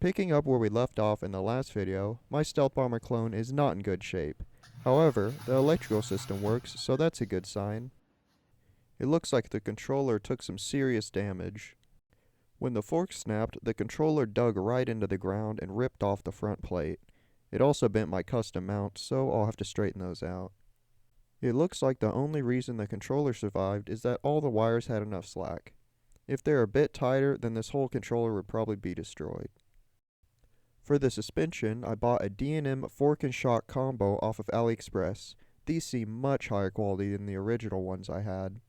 Picking up where we left off in the last video, my Stealth Bomber clone is not in good shape. However, the electrical system works, so that's a good sign. It looks like the controller took some serious damage. When the fork snapped, the controller dug right into the ground and ripped off the front plate. It also bent my custom mount, so I'll have to straighten those out. It looks like the only reason the controller survived is that all the wires had enough slack. If they're a bit tighter, then this whole controller would probably be destroyed. For the suspension, I bought a D&M fork and shock combo off of AliExpress. These seem much higher quality than the original ones I had.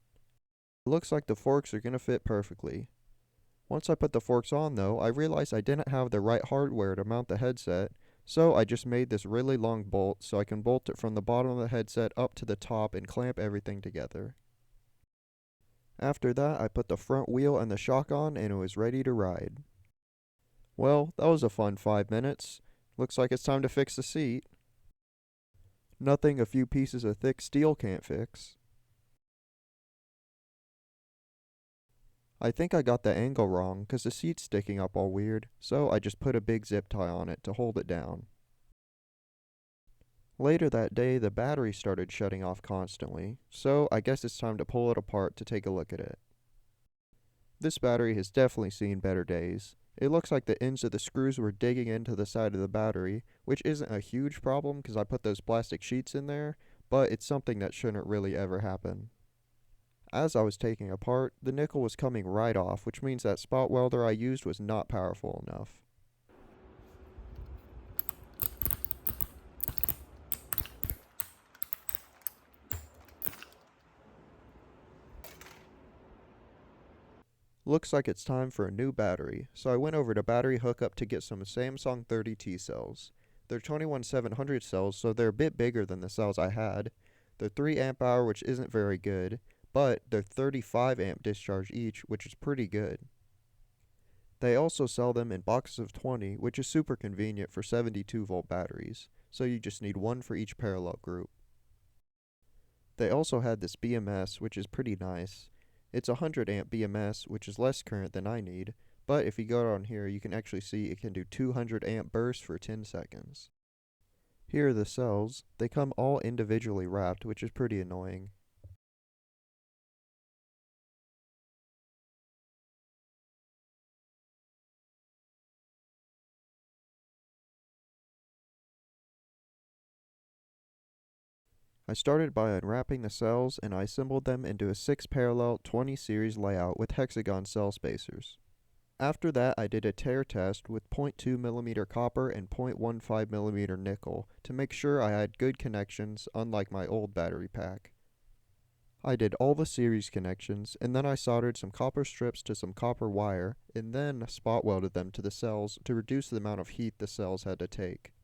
It looks like the forks are going to fit perfectly. Once I put the forks on though, I realized I didn't have the right hardware to mount the headset, so I just made this really long bolt so I can bolt it from the bottom of the headset up to the top and clamp everything together. After that, I put the front wheel and the shock on and it was ready to ride. Well, that was a fun 5 minutes. Looks like it's time to fix the seat. Nothing a few pieces of thick steel can't fix. I think I got the angle wrong because the seat's sticking up all weird, so I just put a big zip tie on it to hold it down. Later that day, the battery started shutting off constantly, so I guess it's time to pull it apart to take a look at it. This battery has definitely seen better days. It looks like the ends of the screws were digging into the side of the battery, which isn't a huge problem because I put those plastic sheets in there, but it's something that shouldn't really ever happen. As I was taking apart, the nickel was coming right off, which means that spot welder I used was not powerful enough. Looks like it's time for a new battery, so I went over to Battery Hookup to get some Samsung 30T cells. They're 21700 cells, so they're a bit bigger than the cells I had. They're 3 amp hour, which isn't very good, but they're 35 amp discharge each, which is pretty good. They also sell them in boxes of 20, which is super convenient for 72 volt batteries, so you just need one for each parallel group. They also had this BMS, which is pretty nice. It's a 100 amp BMS, which is less current than I need, but if you go down here you can actually see it can do 200 amp bursts for 10 seconds. Here are the cells. They come all individually wrapped, which is pretty annoying. I started by unwrapping the cells and I assembled them into a 6 parallel 20 series layout with hexagon cell spacers. After that I did a tear test with 0.2mm copper and 0.15mm nickel to make sure I had good connections unlike my old battery pack. I did all the series connections and then I soldered some copper strips to some copper wire and then spot welded them to the cells to reduce the amount of heat the cells had to take.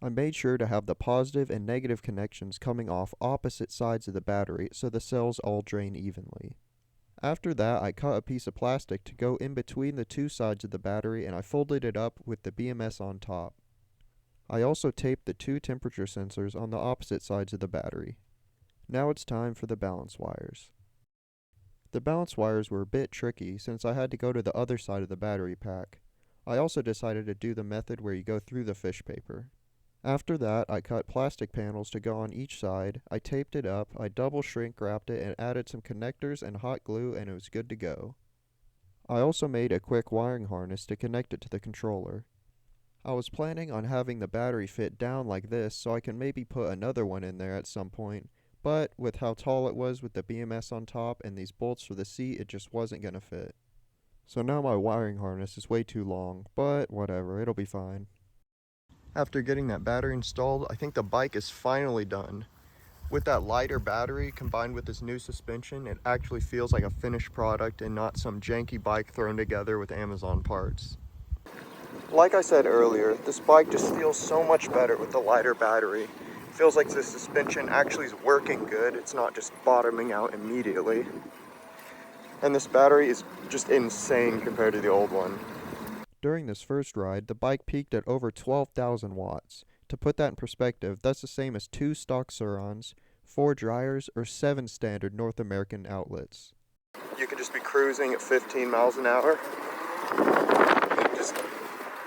I made sure to have the positive and negative connections coming off opposite sides of the battery so the cells all drain evenly. After that, I cut a piece of plastic to go in between the two sides of the battery and I folded it up with the BMS on top. I also taped the 2 temperature sensors on the opposite sides of the battery. Now it's time for the balance wires. The balance wires were a bit tricky since I had to go to the other side of the battery pack. I also decided to do the method where you go through the fish paper. After that, I cut plastic panels to go on each side, I taped it up, I double shrink wrapped it and added some connectors and hot glue and it was good to go. I also made a quick wiring harness to connect it to the controller. I was planning on having the battery fit down like this so I can maybe put another one in there at some point, but with how tall it was with the BMS on top and these bolts for the seat, it just wasn't gonna fit. So now my wiring harness is way too long, but whatever, it'll be fine. After getting that battery installed, I think the bike is finally done. With that lighter battery combined with this new suspension, it actually feels like a finished product and not some janky bike thrown together with Amazon parts. Like I said earlier, this bike just feels so much better with the lighter battery. It feels like the suspension actually is working good, it's not just bottoming out immediately. And this battery is just insane compared to the old one. During this first ride, the bike peaked at over 12,000 watts. To put that in perspective, that's the same as 2 stock Surons, 4 dryers, or 7 standard North American outlets. You could just be cruising at 15 miles an hour. It just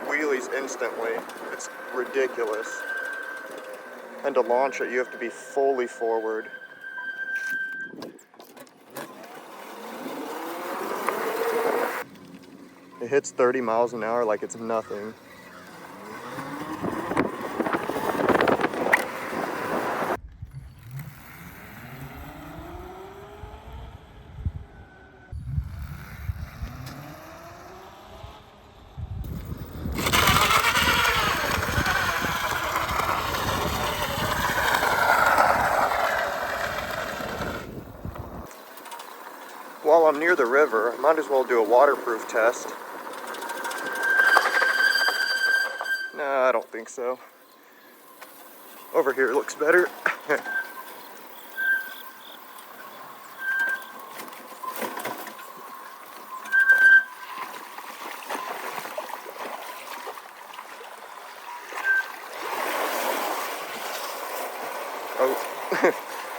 wheelies instantly. It's ridiculous. And to launch it, you have to be fully forward. It hits 30 miles an hour like it's nothing. While I'm near the river, I might as well do a waterproof test. Nah, I don't think so. Over here looks better. Oh,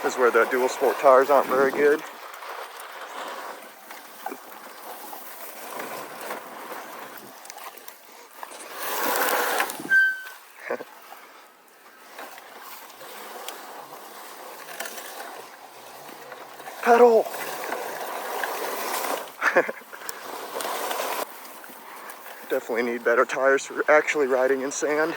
this is where the dual sport tires aren't very good. Pedal! Definitely need better tires for actually riding in sand.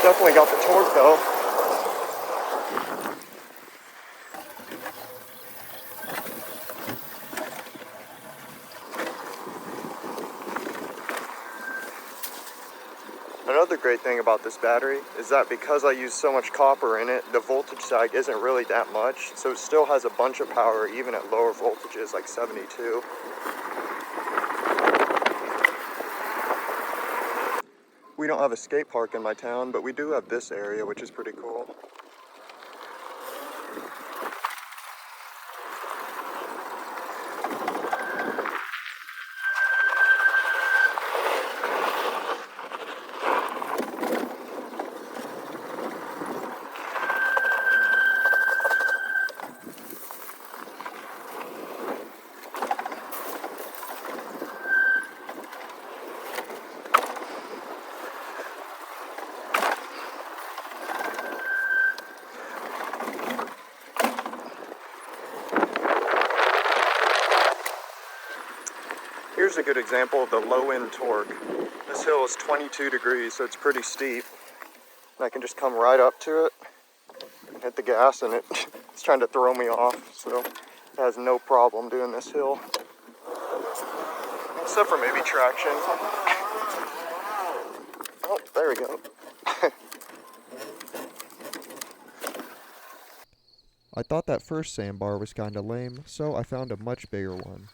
Definitely got the torque though. Another great thing about this battery is that because I use so much copper in it, the voltage sag isn't really that much, so it still has a bunch of power even at lower voltages like 72. We don't have a skate park in my town, but we do have this area, which is pretty cool. Here's a good example of the low end torque. This hill is 22 degrees, so it's pretty steep. And I can just come right up to it, hit the gas, and it's trying to throw me off, so it has no problem doing this hill. Except for maybe traction. Oh, there we go. I thought that first sandbar was kinda lame, so I found a much bigger one.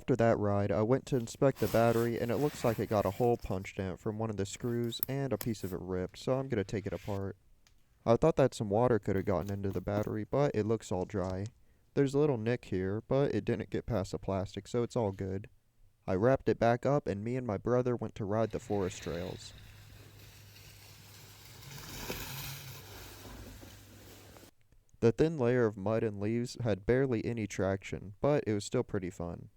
After that ride, I went to inspect the battery, and it looks like it got a hole punched in it from one of the screws and a piece of it ripped, so I'm going to take it apart. I thought that some water could have gotten into the battery, but it looks all dry. There's a little nick here, but it didn't get past the plastic, so it's all good. I wrapped it back up, and me and my brother went to ride the forest trails. The thin layer of mud and leaves had barely any traction, but it was still pretty fun.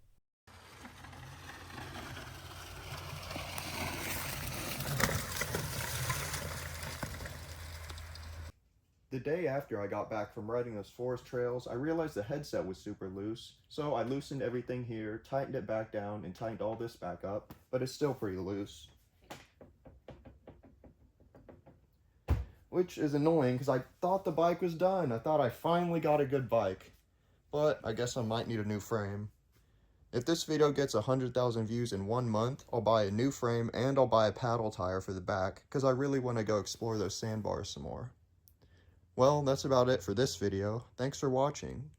The day after I got back from riding those forest trails, I realized the headset was super loose, so I loosened everything here, tightened it back down, and tightened all this back up, but it's still pretty loose. Which is annoying because I thought the bike was done. I thought I finally got a good bike. But I guess I might need a new frame. If this video gets 100,000 views in 1 month, I'll buy a new frame and I'll buy a paddle tire for the back because I really want to go explore those sandbars some more. Well, that's about it for this video. Thanks for watching.